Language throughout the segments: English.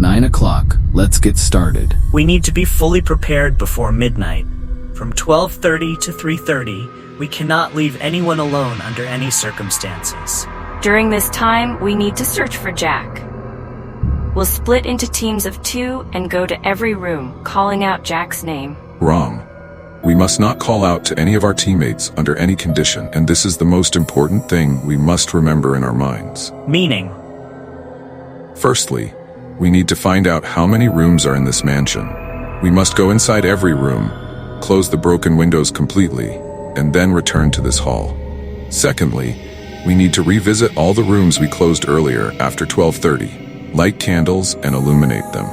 9 o'clock. Let's get started. We need to be fully prepared before midnight. From 12:30 to 3:30, we cannot leave anyone alone under any circumstances. During this time, we need to search for Jack. We'll split into teams of 2 and go to every room, calling out Jack's name. Wrong. We must not call out to any of our teammates under any condition, and this is the most important thing we must remember in our minds. Meaning? Firstly, we need to find out how many rooms are in this mansion. We must go inside every room, close the broken windows completely, and then return to this hall. Secondly, we need to revisit all the rooms we closed earlier after 12:30, light candles and illuminate them.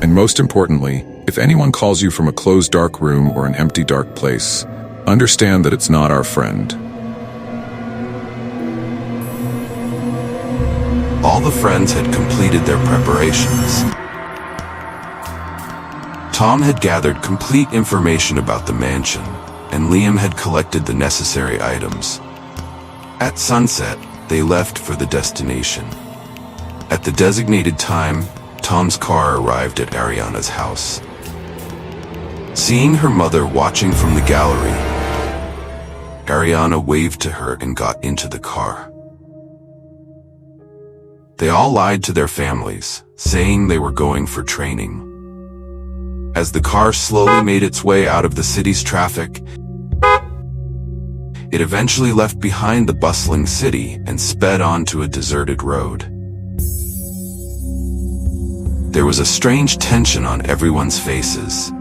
And most importantly, if anyone calls you from a closed dark room or an empty dark place, understand that it's not our friend. All the friends had completed their preparations. Tom had gathered complete information about the mansion, and Liam had collected the necessary items. At sunset, they left for the destination. At the designated time, Tom's car arrived at Ariana's house. Seeing her mother watching from the gallery, Ariana waved to her and got into the car. They all lied to their families, saying they were going for training. As the car slowly made its way out of the city's traffic, it eventually left behind the bustling city and sped onto a deserted road. There was a strange tension on everyone's faces.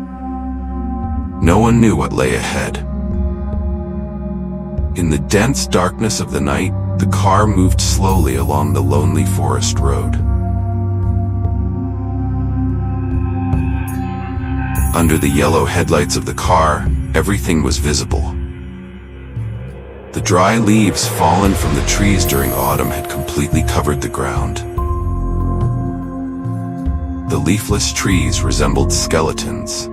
No one knew what lay ahead. In the dense darkness of the night, the car moved slowly along the lonely forest road. Under the yellow headlights of the car, everything was visible. The dry leaves fallen from the trees during autumn had completely covered the ground. The leafless trees resembled skeletons.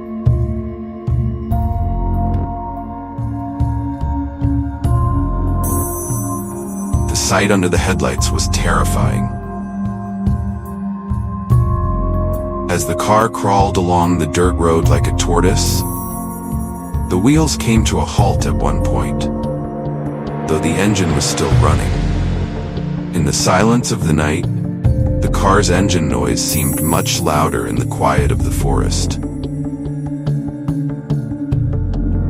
The sight under the headlights was terrifying. As the car crawled along the dirt road like a tortoise, the wheels came to a halt at one point, though the engine was still running. In the silence of the night, the car's engine noise seemed much louder in the quiet of the forest.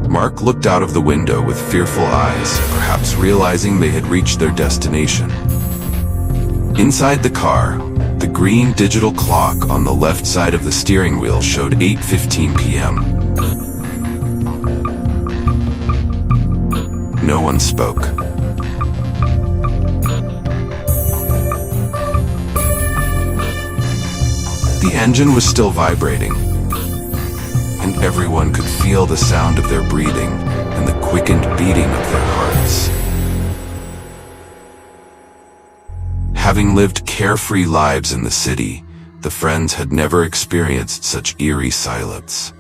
Mark looked out of the window with fearful eyes, perhaps realizing they had reached their destination. Inside the car, the green digital clock on the left side of the steering wheel showed 8:15 p.m. No one spoke. The engine was still vibrating, and everyone could feel the sound of their breathing and the quickened beating of their hearts. Having lived carefree lives in the city, the friends had never experienced such eerie silence.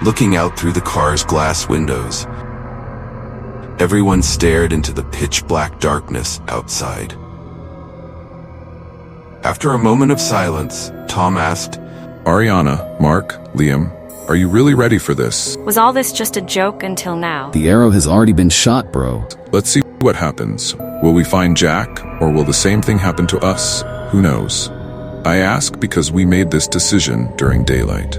Looking out through the car's glass windows, everyone stared into the pitch-black darkness outside. After a moment of silence, Tom asked, Ariana, Mark, Liam, are you really ready for this? Was all this just a joke until now? The arrow has already been shot, bro. Let's see what happens. Will we find Jack, or will the same thing happen to us? Who knows? I ask because we made this decision during daylight.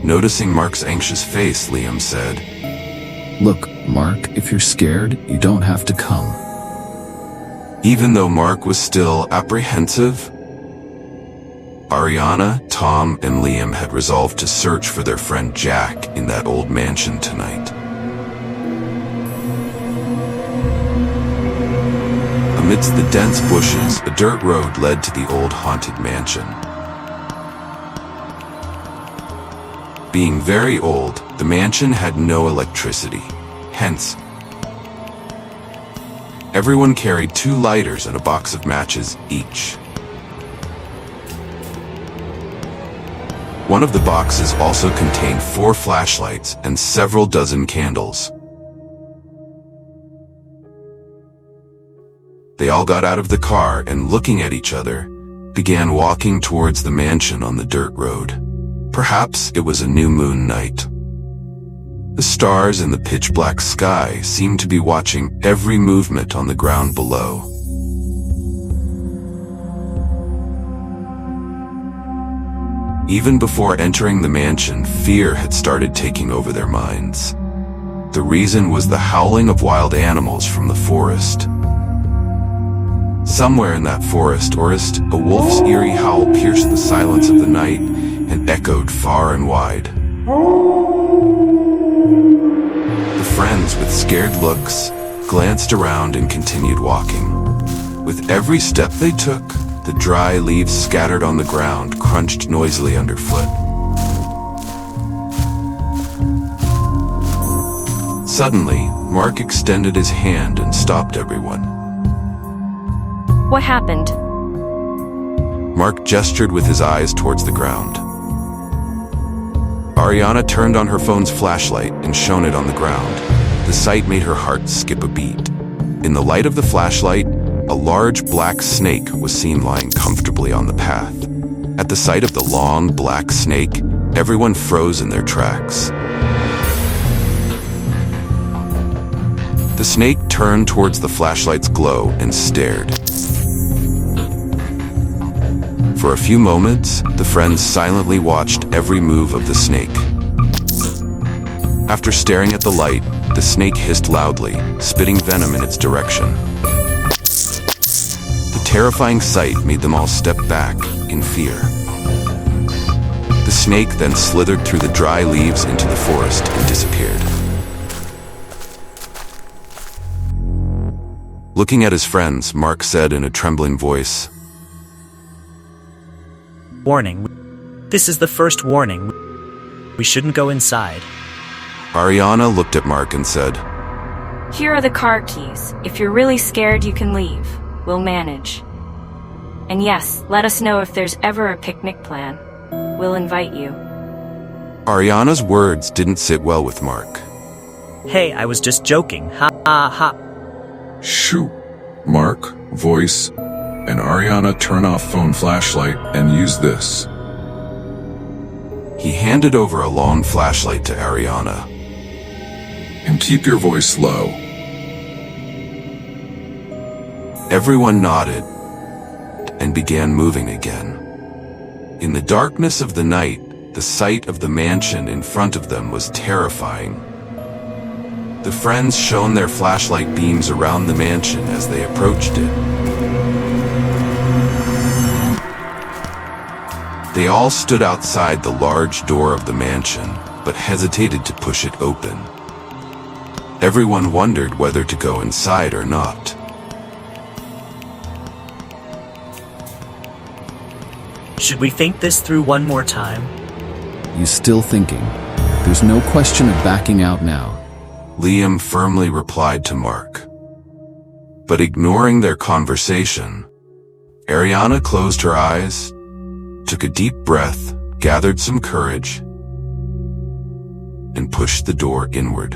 Noticing Mark's anxious face, Liam said, Look, Mark, if you're scared, you don't have to come. Even though Mark was still apprehensive, Ariana, Tom, and Liam had resolved to search for their friend Jack in that old mansion tonight. Amidst the dense bushes, a dirt road led to the old haunted mansion. Being very old, the mansion had no electricity. Hence, everyone carried 2 lighters and a box of matches each. One of the boxes also contained 4 flashlights and several dozen candles. They all got out of the car and, looking at each other, began walking towards the mansion on the dirt road. Perhaps it was a new moon night. The stars in the pitch-black sky seemed to be watching every movement on the ground below. Even before entering the mansion, fear had started taking over their minds. The reason was the howling of wild animals from the forest. Somewhere in that forest, a wolf's eerie howl pierced the silence of the night and echoed far and wide. The friends, with scared looks, glanced around and continued walking. With every step they took, the dry leaves scattered on the ground crunched noisily underfoot. Suddenly, Mark extended his hand and stopped everyone. What happened? Mark gestured with his eyes towards the ground. Ariana turned on her phone's flashlight and shone it on the ground. The sight made her heart skip a beat. In the light of the flashlight, a large black snake was seen lying comfortably on the path. At the sight of the long, black snake, everyone froze in their tracks. The snake turned towards the flashlight's glow and stared. For a few moments, the friends silently watched every move of the snake. After staring at the light, the snake hissed loudly, spitting venom in its direction. The terrifying sight made them all step back in fear. The snake then slithered through the dry leaves into the forest and disappeared. Looking at his friends, Mark said in a trembling voice, Warning. This is the first warning. We shouldn't go inside. Ariana looked at Mark and said, Here are the car keys. If you're really scared, you can leave. We'll manage. And yes, let us know if there's ever a picnic plan. We'll invite you. Ariana's words didn't sit well with Mark. Hey, I was just joking. Ha ha ha. Shoot. Mark, voice, and Ariana turn off phone flashlight and use this. He handed over a long flashlight to Ariana. And keep your voice low. Everyone nodded and began moving again. In the darkness of the night, the sight of the mansion in front of them was terrifying. The friends shone their flashlight beams around the mansion as they approached it. They all stood outside the large door of the mansion, but hesitated to push it open. Everyone wondered whether to go inside or not. Should we think this through one more time? You still thinking? There's no question of backing out now. Liam firmly replied to Mark. But ignoring their conversation, Ariana closed her eyes, took a deep breath, gathered some courage, and pushed the door inward.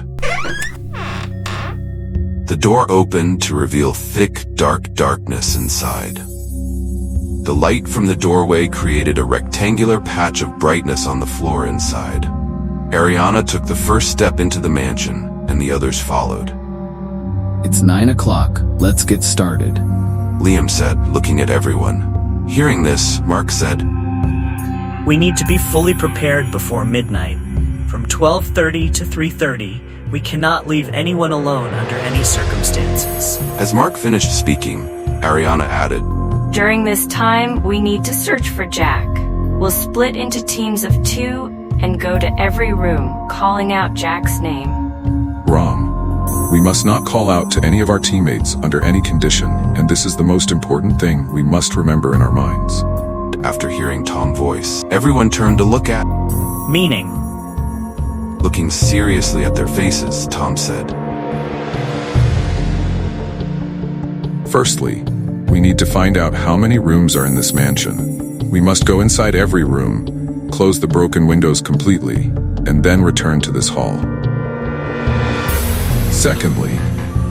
The door opened to reveal thick, darkness inside. The light from the doorway created a rectangular patch of brightness on the floor inside. Ariana took the first step into the mansion, and the others followed. It's 9 o'clock. Let's get started. Liam said, looking at everyone. Hearing this, Mark said, We need to be fully prepared before midnight. From 12:30 to 3:30, we cannot leave anyone alone under any circumstances. As Mark finished speaking, Ariana added, During this time, we need to search for Jack. We'll split into teams of 2 and go to every room, calling out Jack's name. Rom. We must not call out to any of our teammates under any condition, and this is the most important thing we must remember in our minds. After hearing Tom's voice, everyone turned to look at. Meaning? Looking seriously at their faces, Tom said, Firstly, we need to find out how many rooms are in this mansion. We must go inside every room, close the broken windows completely, and then return to this hall. Secondly,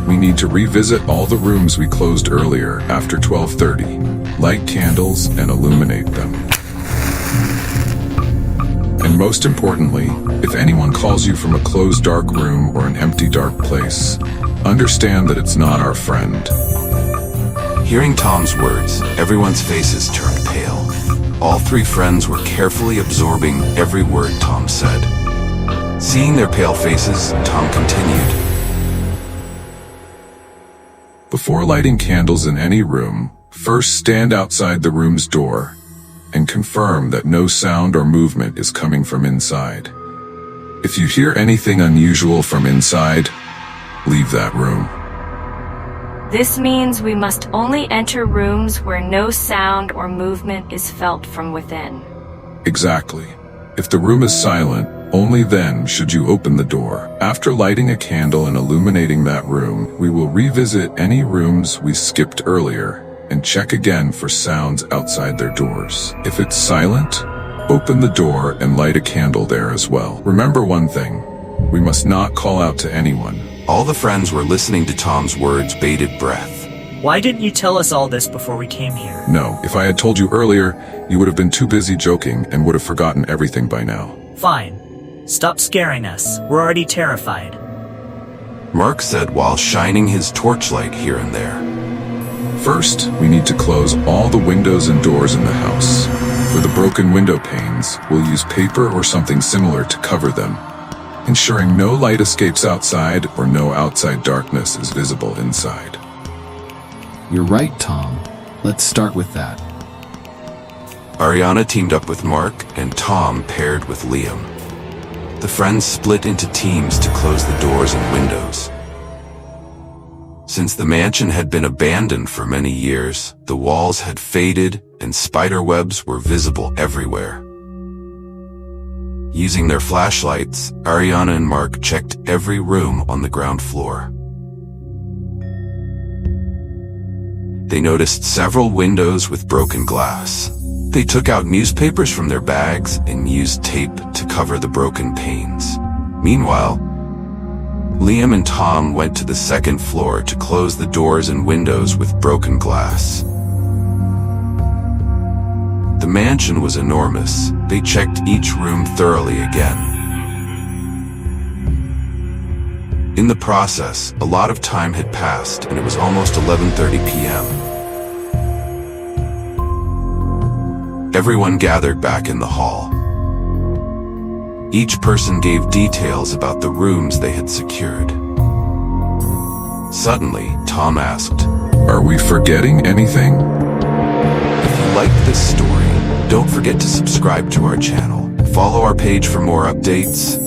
we need to revisit all the rooms we closed earlier after 12:30. Light candles and illuminate them. And most importantly, if anyone calls you from a closed dark room or an empty dark place, understand that it's not our friend. Hearing Tom's words, everyone's faces turned pale. All three friends were carefully absorbing every word Tom said. Seeing their pale faces, Tom continued. Before lighting candles in any room, first stand outside the room's door and confirm that no sound or movement is coming from inside. If you hear anything unusual from inside, leave that room. This means we must only enter rooms where no sound or movement is felt from within. Exactly. If the room is silent, only then should you open the door. After lighting a candle and illuminating that room, we will revisit any rooms we skipped earlier and check again for sounds outside their doors. If it's silent, open the door and light a candle there as well. Remember one thing, we must not call out to anyone. All the friends were listening to Tom's words, bated breath. Why didn't you tell us all this before we came here? No, if I had told you earlier, you would have been too busy joking and would have forgotten everything by now. Fine. Stop scaring us. We're already terrified. Mark said while shining his torchlight here and there. First, we need to close all the windows and doors in the house. For the broken window panes, we'll use paper or something similar to cover them, ensuring no light escapes outside or no outside darkness is visible inside. You're right, Tom. Let's start with that. Ariana teamed up with Mark, and Tom paired with Liam. The friends split into teams to close the doors and windows. Since the mansion had been abandoned for many years, the walls had faded and spider webs were visible everywhere. Using their flashlights, Ariana and Mark checked every room on the ground floor. They noticed several windows with broken glass. They took out newspapers from their bags and used tape to cover the broken panes. Meanwhile, Liam and Tom went to the second floor to close the doors and windows with broken glass. The mansion was enormous. They checked each room thoroughly again. In the process, a lot of time had passed and it was almost 11:30 p.m. Everyone gathered back in the hall. Each person gave details about the rooms they had secured. Suddenly, Tom asked, Are we forgetting anything? If you liked this story, don't forget to subscribe to our channel. Follow our page for more updates.